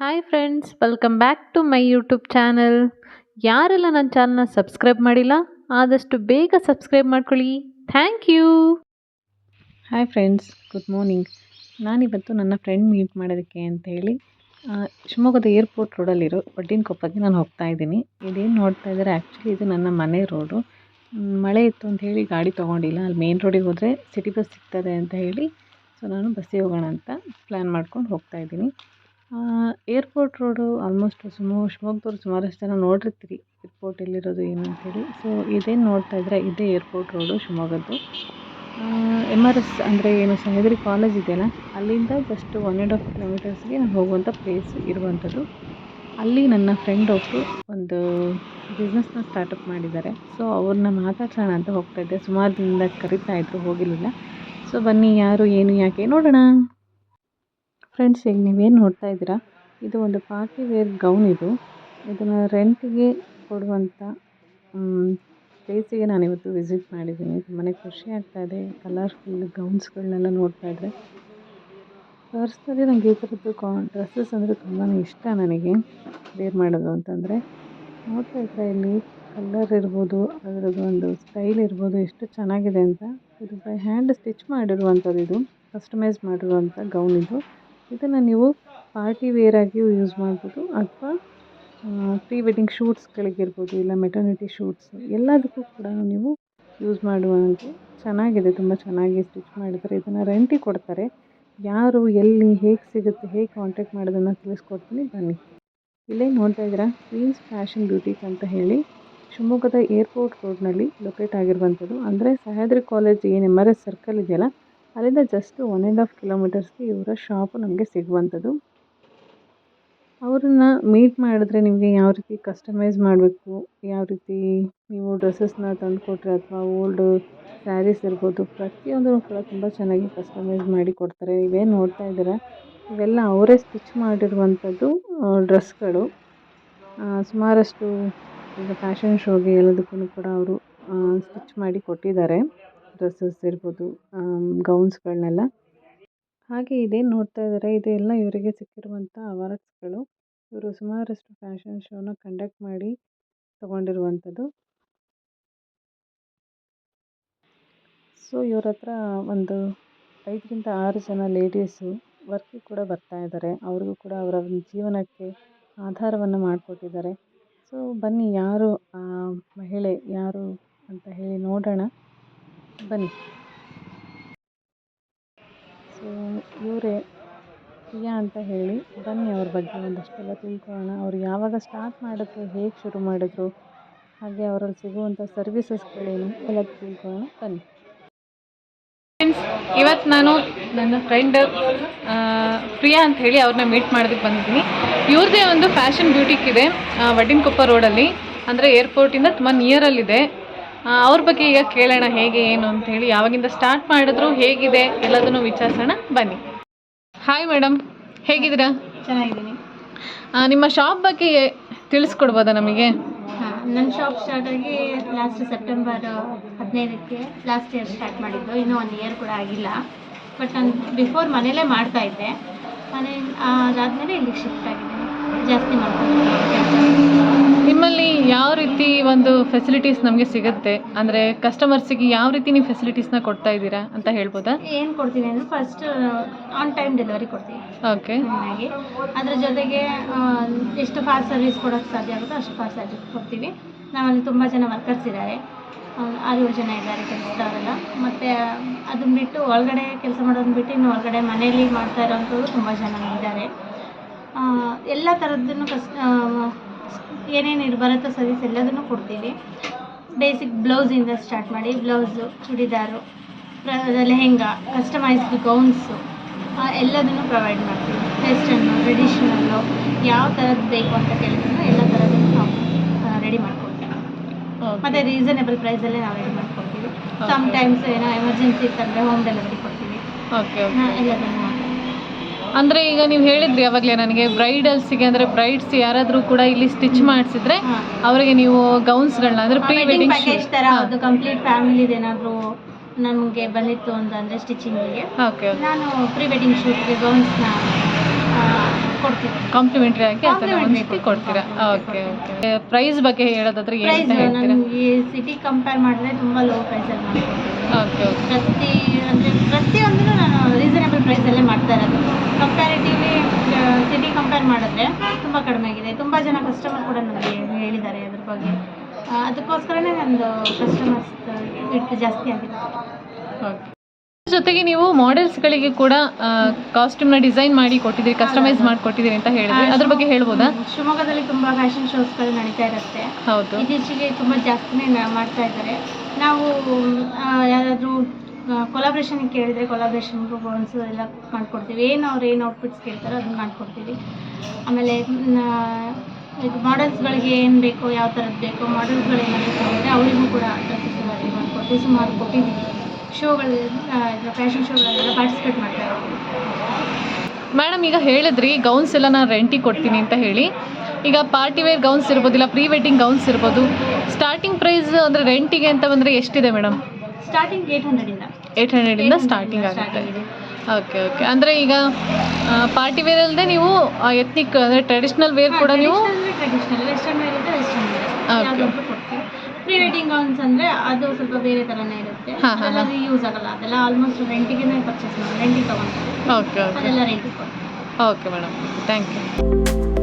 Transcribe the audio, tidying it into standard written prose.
Hi friends, welcome back to my YouTube channel. ಯಾರೆಲ್ಲ ನನ್ನ ಚಾನಲ್ನ ಸಬ್ಸ್ಕ್ರೈಬ್ ಮಾಡಿಲ್ಲ ಆದಷ್ಟು ಬೇಗ ಸಬ್ಸ್ಕ್ರೈಬ್ ಮಾಡ್ಕೊಳ್ಳಿ. Thank you. Hi friends, good morning. ನಾನಿವತ್ತು ನನ್ನ ಫ್ರೆಂಡ್ ಮೀಟ್ ಮಾಡೋದಕ್ಕೆ ಅಂತ ಹೇಳಿ ಶಿವಮೊಗ್ಗದ ಏರ್ಪೋರ್ಟ್ ರೋಡಲ್ಲಿರೋ ವಡ್ಡಿನಕೊಪ್ಪಗೆ ನಾನು ಹೋಗ್ತಾ ಇದ್ದೀನಿ. ಇದೇನು ನೋಡ್ತಾ ಇದ್ದಾರೆ, ಆ್ಯಕ್ಚುಲಿ ಇದು ನನ್ನ ಮನೆ ರೋಡು. ಮಳೆ ಇತ್ತು ಅಂತ ಹೇಳಿ ಗಾಡಿ ತೊಗೊಂಡಿಲ್ಲ. ಅಲ್ಲಿ ಮೇನ್ ರೋಡಿಗೆ ಹೋದರೆ ಸಿಟಿ ಬಸ್ ಸಿಗ್ತದೆ ಅಂತ ಹೇಳಿ ಸೊ ನಾನು ಬಸ್ಸಿಗೆ ಹೋಗೋಣ ಅಂತ ಪ್ಲ್ಯಾನ್ ಮಾಡ್ಕೊಂಡು ಹೋಗ್ತಾ ಇದ್ದೀನಿ. ಏರ್ಪೋರ್ಟ್ ರೋಡು ಆಲ್ಮೋಸ್ಟ್ ಶಿವಮೊಗ್ಗದವ್ರು ಸುಮಾರಷ್ಟು ಜನ ನೋಡಿರ್ತೀರಿ ಏರ್ಪೋರ್ಟ್ ಎಲ್ಲಿರೋದು ಏನು ಅಂತೇಳಿ. ಸೊ ಇದೇನು ನೋಡ್ತಾ ಇದ್ದರೆ ಇದೇ ಏರ್ಪೋರ್ಟ್ ರೋಡು ಶಿವಮೊಗ್ಗದ್ದು. MRS ಅಂದರೆ ಏನು ಸಹ್ಯಾದ್ರಿ ಕಾಲೇಜ್ ಇದೆಯಲ್ಲ, ಅಲ್ಲಿಂದ ಜಸ್ಟ್ 1.5 ಕಿಲೋಮೀಟರ್ಸ್ಗೆ ನಾನು ಹೋಗುವಂಥ ಪ್ಲೇಸ್ ಇರುವಂಥದ್ದು. ಅಲ್ಲಿ ನನ್ನ ಫ್ರೆಂಡ್ ಒಬ್ಬರು ಒಂದು ಬಿಸ್ನೆಸ್ನ ಸ್ಟಾರ್ಟಪ್ ಮಾಡಿದ್ದಾರೆ. ಸೊ ಅವ್ರನ್ನ ಮಾತಾಡ್ಸೋಣ ಅಂತ ಹೋಗ್ತಾ ಇದ್ದೆ. ಸುಮಾರು ದಿನದಿಂದ ಕರಿತಾ ಇದ್ರು, ಹೋಗಿರಲಿಲ್ಲ. ಸೊ ಬನ್ನಿ, ಯಾರು ಏನು ಯಾಕೆ ನೋಡೋಣ. ಫ್ರೆಂಡ್ಸ್, ಈಗ ನೀವೇನು ನೋಡ್ತಾ ಇದ್ದೀರಾ, ಇದು ಒಂದು ಪಾರ್ಟಿ ವೇರ್ ಗೌನ್. ಇದನ್ನು ರೆಂಟಿಗೆ ಕೊಡುವಂಥ ಪ್ಲೇಸಿಗೆ ನಾನಿವತ್ತು ವಿಸಿಟ್ ಮಾಡಿದ್ದೀನಿ. ತುಂಬಾ ಖುಷಿ ಆಗ್ತಾಯಿದೆ ಕಲರ್ಫುಲ್ ಗೌನ್ಸ್ಗಳನ್ನೆಲ್ಲ ನೋಡ್ತಾ ಇದ್ದರೆ. ಪರ್ಸ್ನಲಿ ನನಗೆ ಈ ಥರದ್ದು ಡ್ರೆಸ್ಸಸ್ ಅಂದರೆ ತುಂಬಾ ಇಷ್ಟ. ನನಗೆ ವೇರ್ ಮಾಡೋದು ಅಂತಂದರೆ ನೋಡ್ತಾ ಇದ್ದರೆ ಇಲ್ಲಿ ಕಲರ್ ಇರ್ಬೋದು, ಅದರದ್ದು ಒಂದು ಸ್ಟೈಲ್ ಇರ್ಬೋದು, ಎಷ್ಟು ಚೆನ್ನಾಗಿದೆ ಅಂತ. ಇದು ಬೈ ಹ್ಯಾಂಡ್ ಸ್ಟಿಚ್ ಮಾಡಿರುವಂಥದ್ದು, ಇದು ಕಸ್ಟಮೈಸ್ ಮಾಡಿರುವಂಥ ಗೌನ್ ಇದು. ಇದನ್ನು ನೀವು ಪಾರ್ಟಿ ವೇರಾಗಿಯೂ ಯೂಸ್ ಮಾಡ್ಬೋದು, ಅಥವಾ ಪ್ರೀ ವೆಡ್ಡಿಂಗ್ ಶೂಟ್ಸ್ಗಳಿಗಿರ್ಬೋದು, ಇಲ್ಲ ಮೆಟರ್ನಿಟಿ ಶೂಟ್ಸ್ ಎಲ್ಲದಕ್ಕೂ ಕೂಡ ನೀವು ಯೂಸ್ ಮಾಡುವಂತೆ ಚೆನ್ನಾಗಿದೆ. ತುಂಬ ಚೆನ್ನಾಗಿ ಸ್ಟಿಚ್ ಮಾಡಿದ್ದಾರೆ. ಇದನ್ನು ರೆಂಟಿಗೆ ಕೊಡ್ತಾರೆ. ಯಾರು, ಎಲ್ಲಿ, ಹೇಗೆ ಸಿಗುತ್ತೆ, ಹೇಗೆ ಕಾಂಟ್ಯಾಕ್ಟ್ ಮಾಡೋದನ್ನು ತಿಳಿಸ್ಕೊಡ್ತೀನಿ, ಬನ್ನಿ. ಇಲ್ಲೇ ನೋಡ್ತಾ ಇದ್ದೀರಾ, ಕ್ವೀನ್ಸ್ ಫ್ಯಾಷನ್ ಬ್ಯೂಟಿಕ್ ಅಂತ ಹೇಳಿ ಶಿವಮೊಗ್ಗದ ಏರ್ಪೋರ್ಟ್ ರೋಡ್ನಲ್ಲಿ ಲೊಕೇಟ್ ಆಗಿರುವಂಥದ್ದು. ಅಂದರೆ ಸಹ್ಯಾದ್ರಿ ಕಾಲೇಜ್ ಏನು MRS ಸರ್ಕಲ್ ಇದೆಯಲ್ಲ, ಅಲ್ಲಿಂದ ಜಸ್ಟ್ 1.5 ಕಿಲೋಮೀಟರ್ಸ್ಗೆ ಇವರ ಶಾಪು ನಮಗೆ ಸಿಗುವಂಥದ್ದು. ಅವ್ರನ್ನ ಮೀಟ್ ಮಾಡಿದ್ರೆ ನಿಮಗೆ ಯಾವ ರೀತಿ ಕಸ್ಟಮೈಸ್ ಮಾಡಬೇಕು, ಯಾವ ರೀತಿ ನೀವು ಡ್ರೆಸ್ಸಸ್ನ ತಂದು ಕೊಟ್ಟರೆ ಅಥವಾ ಓಲ್ಡು ಸ್ಯಾರೀಸ್ ಇರ್ಬೋದು, ಪ್ರತಿಯೊಂದನ್ನು ಕೂಡ ತುಂಬ ಚೆನ್ನಾಗಿ ಕಸ್ಟಮೈಸ್ ಮಾಡಿ ಕೊಡ್ತಾರೆ. ನೀವೇನು ನೋಡ್ತಾ ಇದ್ದೀರಾ, ಇವೆಲ್ಲ ಅವರೇ ಸ್ಟಿಚ್ ಮಾಡಿರುವಂಥದ್ದು ಡ್ರೆಸ್ಗಳು. ಸುಮಾರಷ್ಟು ಈಗ ಫ್ಯಾಷನ್ ಶೋಗೆ ಎಲ್ಲದಕ್ಕೂ ಕೂಡ ಅವರು ಸ್ಟಿಚ್ ಮಾಡಿ ಕೊಟ್ಟಿದ್ದಾರೆ. ಡ್ರೆಸ್ಸಸ್ ಇರ್ಬೋದು, ಗೌನ್ಸ್ಗಳನ್ನೆಲ್ಲ. ಹಾಗೆ ಇದೇನು ನೋಡ್ತಾ ಇದ್ದಾರೆ, ಇದೆಲ್ಲ ಇವರಿಗೆ ಸಿಕ್ಕಿರುವಂಥ ಅವಾರ್ಡ್ಸ್ಗಳು. ಇವರು ಸುಮಾರಷ್ಟು ಫ್ಯಾಷನ್ ಶೋನ ಕಂಡಕ್ಟ್ ಮಾಡಿ ತಗೊಂಡಿರುವಂಥದ್ದು. ಸೊ ಇವ್ರ ಹತ್ರ ಒಂದು 5ರಿಂದ 6 ಜನ ಲೇಡೀಸು ವರ್ಕಿಗೆ ಕೂಡ ಬರ್ತಾ ಇದ್ದಾರೆ. ಅವ್ರಿಗೂ ಕೂಡ ಅವರ ಒಂದು ಜೀವನಕ್ಕೆ ಆಧಾರವನ್ನು ಮಾಡಿಕೊಟ್ಟಿದ್ದಾರೆ. ಸೊ ಬನ್ನಿ, ಯಾರು ಮಹಿಳೆ ಯಾರು ಅಂತ ಹೇಳಿ ನೋಡೋಣ, ಬನ್ನಿ. ಸೊ ಇವರೇ ಪ್ರಿಯಾ ಅಂತ ಹೇಳಿ. ಬನ್ನಿ, ಅವ್ರ ಬಗ್ಗೆ ಒಂದಷ್ಟೆಲ್ಲ ತಿಳ್ಕೊಳ್ಳೋಣ. ಅವರು ಯಾವಾಗ ಸ್ಟಾರ್ಟ್ ಮಾಡಿದ್ರು, ಹೇಗೆ ಶುರು ಮಾಡಿದ್ರು, ಹಾಗೆ ಅವರಲ್ಲಿ ಸಿಗುವಂಥ ಸರ್ವಿಸಸ್ಗಳೇನು ಎಲ್ಲ ತಿಳ್ಕೊಳ್ಳೋಣ, ಬನ್ನಿ. ಫ್ರೆಂಡ್ಸ್, ಇವತ್ತು ನಾನು ನನ್ನ ಫ್ರೆಂಡ್ ಪ್ರಿಯಾ ಅಂತ ಹೇಳಿ ಅವ್ರನ್ನ ಮೀಟ್ ಮಾಡೋದಕ್ಕೆ ಬಂದಿದ್ದೀನಿ. ಇವ್ರದ್ದೇ ಒಂದು ಫ್ಯಾಷನ್ ಬ್ಯೂಟಿಕ್ ಇದೆ ವಡ್ಡಿನಕೊಪ್ಪ ರೋಡಲ್ಲಿ, ಅಂದರೆ ಏರ್ಪೋರ್ಟಿಂದ ತುಂಬ ನಿಯರಲ್ಲಿದೆ. ಅವ್ರ ಬಗ್ಗೆ ಈಗ ಕೇಳೋಣ ಹೇಗೆ ಏನು ಅಂತ ಹೇಳಿ, ಯಾವಾಗಿಂದ ಸ್ಟಾರ್ಟ್ ಮಾಡಿದ್ರು, ಹೇಗಿದೆ ಎಲ್ಲದನ್ನು ವಿಚಾರಿಸೋಣ, ಬನ್ನಿ. ಹಾಯ್ ಮೇಡಮ್, ಹೇಗಿದ್ದೀರಾ? ಚೆನ್ನಾಗಿದ್ದೀನಿ. ನಿಮ್ಮ ಶಾಪ್ ಬಗ್ಗೆ ತಿಳಿಸ್ಕೊಡ್ಬೋದಾ ನಮಗೆ? ನನ್ನ ಶಾಪ್ ಸ್ಟಾರ್ಟ್ ಆಗಿ ಲಾಸ್ಟ್ ಸೆಪ್ಟೆಂಬರ್ 15ಕ್ಕೆ ಲಾಸ್ಟ್ ಇಯರ್ ಸ್ಟಾರ್ಟ್ ಮಾಡಿದ್ದು. ಇನ್ನೂ 1 ಇಯರ್ ಕೂಡ ಆಗಿಲ್ಲ. ಬಟ್ ನಾನು ಬಿಫೋರ್ ಮನೇಲೇ ಮಾಡ್ತಾಯಿದ್ದೆ. ಅದಾದಮೇಲೆ ಇಲ್ಲಿಗೆ ಶಿಫ್ಟ್ ಆಗಿದ್ದೀನಿ, ಜಾಸ್ತಿ ಮಾಡ್ತೀನಿ. ನಿಮ್ಮಲ್ಲಿ ಯಾವ ರೀತಿ ಒಂದು ಫೆಸಿಲಿಟೀಸ್ ನಮಗೆ ಸಿಗುತ್ತೆ, ಅಂದರೆ ಕಸ್ಟಮರ್ಸಿಗೆ ಯಾವ ರೀತಿ ನೀವು ಫೆಸಿಲಿಟೀಸ್ನ ಕೊಡ್ತಾ ಇದ್ದೀರಾ ಅಂತ ಹೇಳ್ಬೋದಾ? ಏನು ಕೊಡ್ತೀವಿ ಅಂದರೆ ಫಸ್ಟ್ ಆನ್ ಟೈಮ್ ಡೆಲಿವರಿ ಕೊಡ್ತೀವಿ. ಓಕೆ. ಹಾಗಾಗಿ ಅದ್ರ ಜೊತೆಗೆ ಎಷ್ಟು ಫಾಸ್ಟ್ ಸರ್ವಿಸ್ ಕೊಡೋಕ್ಕೆ ಸಾಧ್ಯ ಆಗುತ್ತೋ ಅಷ್ಟು ಫಾಸ್ಟ್ ಸರ್ವಿಸ್ ಕೊಡ್ತೀವಿ. ನಾವಲ್ಲಿ ತುಂಬ ಜನ ವರ್ಕರ್ಸ್ ಇದ್ದಾರೆ, 6 ಜನ ಇದ್ದಾರೆ ಕೆಲಸದವರೆಲ್ಲ. ಮತ್ತು ಅದನ್ನ ಬಿಟ್ಟು ಒಳಗಡೆ ಕೆಲಸ ಮಾಡೋದನ್ನ ಬಿಟ್ಟು ಇನ್ನು ಹೊರಗಡೆ ಮನೇಲಿ ಮಾಡ್ತಾ ಇರೋವಂಥದ್ದು ತುಂಬ ಜನ ಇದ್ದಾರೆ. ಎಲ್ಲ ಥರದ್ದನ್ನು ಏನೇನು ಬರುತ್ತೋ ಸರ್ವಿಸ್ ಎಲ್ಲದನ್ನು ಕೊಡ್ತೀವಿ. ಬೇಸಿಕ್ ಬ್ಲೌಸಿಂದ ಸ್ಟಾರ್ಟ್ ಮಾಡಿ blouse, churidar, lehenga, customised gowns ಎಲ್ಲದನ್ನು ಪ್ರೊವೈಡ್ ಮಾಡ್ತೀವಿ. ವೆಸ್ಟರ್ನು, ಟ್ರೆಡಿಷ್ನಲ್ಲು, ಯಾವ ಥರದ್ದು ಬೇಕು ಅಂತ ಕೇಳಿದ್ರು ಎಲ್ಲ ಥರದನ್ನು ನಾವು ರೆಡಿ ಮಾಡ್ಕೊಡ್ತೀವಿ. ಮತ್ತು ರೀಸನೇಬಲ್ ಪ್ರೈಸಲ್ಲೇ ನಾವು ರೆಡಿ ಮಾಡ್ಕೊಡ್ತೀವಿ. ಸಮ್ಟೈಮ್ಸ್ ಏನೋ ಎಮರ್ಜೆನ್ಸಿ ಇತ್ತಂದರೆ ಹೋಮ್ ಡೆಲಿವರಿ ಕೊಡ್ತೀವಿ. ಓಕೆ. ಎಲ್ಲದನ್ನು ಅಂದರೆ ಈಗ ನೀವು ಹೇಳಿದ್ರಿ ಯಾವಾಗಲೇ ನನಗೆ, ಬ್ರೈಡಲ್ಸಿಗೆ ಅಂದರೆ ಬ್ರೈಡ್ಸ್ ಯಾರಾದರೂ ಕೂಡ ಇಲ್ಲಿ ಸ್ಟಿಚ್ ಮಾಡಿಸಿದ್ರೆ ಅವರಿಗೆ ನೀವು ಗೌನ್ಸ್ಗಳನ್ನ ಅಂದರೆ ಪ್ರೀ ವೆಡ್ಡಿಂಗ್ ಪ್ಯಾಕೇಜ್ ಥರ ಅದು ಕಂಪ್ಲೀಟ್ ಫ್ಯಾಮಿಲಿದು ಏನಾದರೂ ನಮಗೆ ಬಂದಿತ್ತು ಅಂತಂದರೆ ಸ್ಟಿಚಿಂಗಿಗೆ, ಓಕೆ, ನಾನು ಪ್ರೀ ವೆಡ್ಡಿಂಗ್ ಶೂಟ್ಗೆ ಗೌನ್ಸ್ನ ಕೊಡ್ತೀವಿ. ಕಾಂಪ್ಲಿಮೆಂಟ್ರಿ ಆಗಿ ಅದನ್ನು Complimentary ಒಂದ್ಸತಿ ಕೊಡ್ತೀರಾ? Okay okay. ಪ್ರೈಸ್ ಬಗ್ಗೆ ಹೇಳೋದಾದ್ರೆ ಏನು ಪ್ರೈಸ್ ಅಂತ ಹೇಳ್ತೀರಾ? ನಮಗೆ ಸಿಟಿ ಕಂಪೇರ್ ಮಾಡಿದ್ರೆ ತುಂಬ ಲೋ ಪ್ರೈಸಲ್ಲಿ ಮಾಡ್ಕೊಡ್ತೀವಿ. Okay okay. ಪ್ರತಿಯೊಂದೂ ನಾನು ರೀಸನೇಬಲ್ ಪ್ರೈಸಲ್ಲೇ ಮಾಡ್ತಾ ಇರೋದು. ಕಂಪ್ಯಾರಿಟಿವ್ಲಿ ಸಿಟಿ ಕಂಪೇರ್ ಮಾಡಿದ್ರೆ ತುಂಬ ಕಡಿಮೆ ಆಗಿದೆ. ತುಂಬ ಜನ ಕಸ್ಟಮರ್ ಕೂಡ ನನಗೆ ಹೇಳಿದ್ದಾರೆ ಅದ್ರ ಬಗ್ಗೆ. ಅದಕ್ಕೋಸ್ಕರನೇ ನಂದು ಕಸ್ಟಮರ್ಸ್ ಇಟ್ಟು ಜಾಸ್ತಿ ಆಗಿದೆ. ಓಕೆ. ಜೊತೆಗೆ ನೀವು ಮಾಡೆಲ್ಸ್ಗಳಿಗೆ ಕೂಡ ಕಾಸ್ಟ್ಯೂಮ್ನ ಡಿಸೈನ್ ಮಾಡಿ ಕೊಟ್ಟಿದ್ದೀರಿ, ಕಸ್ಟಮೈಸ್ ಮಾಡಿ ಕೊಟ್ಟಿದ್ದೀರಿ ಅಂತ ಹೇಳಿದ್ರಿ, ಅದ್ರ ಬಗ್ಗೆ ಹೇಳ್ಬೋದಾ? ಶಿವಮೊಗ್ಗದಲ್ಲಿ ತುಂಬ ಫ್ಯಾಷನ್ ಶೋಸ್ಗಳು ನಡೀತಾ ಇರುತ್ತೆ. ಹೌದು. ಇತ್ತೀಚೆಗೆ ತುಂಬ ಜಾಸ್ತಿನೇ ಮಾಡ್ತಾ ಇದ್ದಾರೆ. ನಾವು ಯಾರಾದರೂ ಕೊಲಾಬ್ರೇಷನ್ ಕೇಳಿದರೆ ಕೊಲಾಬ್ರೇಷನ್ಗೂ ಗೌನ್ಸು ಎಲ್ಲ ಮಾಡಿಕೊಡ್ತೀವಿ. ಏನು ಔಟ್ಫಿಟ್ಸ್ ಕೇಳ್ತಾರೋ ಅದನ್ನ ಮಾಡಿಕೊಡ್ತೀವಿ. ಆಮೇಲೆ ಇದು ಮಾಡೆಲ್ಸ್ಗಳಿಗೆ ಏನು ಬೇಕೋ, ಯಾವ ಥರದ್ದು ಬೇಕೋ ಮಾಡೆಲ್ಸ್ಗಳು ಏನಾದರೂ ಕೇಳಿದ್ರೆ ಅವರಿಗೂ ಕೂಡ ಡ್ರೆಸ್ಸಸ್ ಎಲ್ಲ ರೆಡಿ ಮಾಡಿಕೊಡ್ತೀವಿ. ಸುಮಾರು ಕೊಟ್ಟಿದ್ದೀವಿ. ಶೋಗಳು ಫ್ಯಾಷನ್ ಶೋಗಳೆಲ್ಲ ಪಾರ್ಟಿಸಿಪೇಟ್ ಮಾಡ್ತಾ ಇರ್ತೀವಿ. ಮೇಡಮ್, ಈಗ ಹೇಳಿದ್ರಿ ಗೌನ್ಸ್ ಎಲ್ಲ ನಾನು ರೆಂಟಿಗೆ ಕೊಡ್ತೀನಿ ಅಂತ ಹೇಳಿ. ಈಗ ಪಾರ್ಟಿ ವೇರ್ ಗೌನ್ಸ್ ಇರ್ಬೋದು, ಇಲ್ಲ ಪ್ರೀ ವೆಡ್ಡಿಂಗ್ ಗೌನ್ಸ್ ಇರ್ಬೋದು, ಸ್ಟಾರ್ಟಿಂಗ್ ಪ್ರೈಸ್ ಅಂದರೆ ರೆಂಟಿಗೆ ಅಂತ ಬಂದರೆ ಎಷ್ಟಿದೆ ಮೇಡಮ್? ಸ್ಟಾರ್ಟಿಂಗ್ 800ಇಂದ 800ಇಂದ ಸ್ಟಾರ್ಟಿಂಗ್ ಆಗುತ್ತೆ. Okay okay. ಅಂದರೆ ಈಗ ಪಾರ್ಟಿ ವೇರ್ ಅಲ್ಲದೆ ನೀವು ಎತ್ನಿಕ್ ಅಂದರೆ ಟ್ರೆಡಿಷ್ನಲ್ ವೇರ್ ಕೂಡ ನೀವು ಟ್ರೆಡಿಷ್ನಲ್, ವೆಸ್ಟರ್ನ್ ವೇರ್ ಇದ್ದರೆ ವೆಸ್ಟರ್ನ್ ವೇರ್ ಯಾವುದಾದ್ರೂ ಕೊಡ್ತೀವಿ. ಪ್ರೀ ವೆಡ್ಡಿಂಗ್ ಗೌನ್ಸ್ ಅಂದರೆ ಅದು ಸ್ವಲ್ಪ ಬೇರೆ ಥರನೇ ಇರುತ್ತೆ. ಅದೆಲ್ಲ ಯೂಸ್ ಆಗಲ್ಲ. ಅದೆಲ್ಲ ಆಲ್ಮೋಸ್ಟ್ ರೆಂಟಿಗೆ ಪರ್ಚೇಸ್ ಮಾಡಿ ರೆಂಟಿಗೆ ತೊಗೊಳ್ತೀವಿ. Okay okay. ಅದೆಲ್ಲ ರೆಂಟಿಗೆ ಕೊಡ್ತೀವಿ. Okay madam, thank you.